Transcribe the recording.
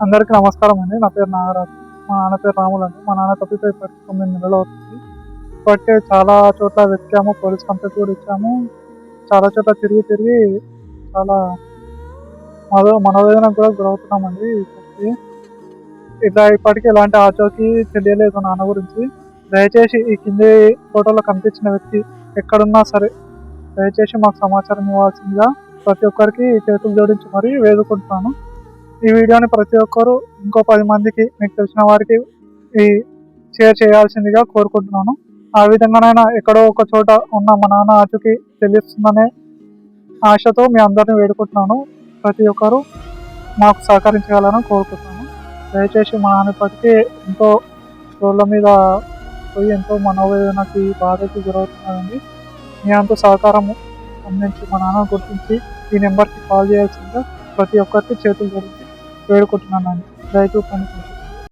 అందరికీ నమస్కారం అండి. నా పేరు నాగరాజు. మా నాన్న పేరు రాములు అండి. మా నాన్న తప్పిపోయి ఇప్పటికి 9 నెలలు అవుతుంది. ఇప్పటికే చాలా చోట్ల వెతికాము. పోలీస్ కంప్లెయింట్ కూడా ఇచ్చాము. చాలా చోట్ల తిరిగి చాలా మనోవేదనకు కూడా గురవుతున్నామండి. ఇప్పటికీ ఎలాంటి ఆచూకీ తెలియలేదు నాన్న గురించి. దయచేసి ఈ కింది ఫోటోలో కనిపించిన వ్యక్తి ఎక్కడున్నా సరే దయచేసి మాకు సమాచారం ఇవ్వాల్సిందిగా ప్రతి ఒక్కరికి చేతులు జోడించి మరీ వేడుకుంటున్నాను. ఈ వీడియోని ప్రతి ఒక్కరు ఇంకో 10 మందికి మీకు తెలిసిన వారికి ఈ షేర్ చేయాల్సిందిగా కోరుకుంటున్నాను. ఆ విధంగానైనా ఎక్కడో ఒక చోట ఉన్న మా నాన్న ఆచూకీ తెలుస్తుందనే ఆశతో మీ అందరిని వేడుకుంటున్నాను. ప్రతి ఒక్కరు మాకు సహకరించగలని కోరుకుంటున్నాను. దయచేసి మా నాన్న ఇప్పటికీ ఎంతో రోడ్ల మీద పోయి ఎంతో మనోవేదనకి బాధకి గురవుతున్నానండి. మీ అంత సహకారం అందించి మా నాన్న గుర్తించి ఈ నెంబర్కి కాల్ చేయాల్సిందిగా ప్రతి ఒక్కరికి చేతులు జోడించి వేడుకుంటున్నానండి. దయచేసి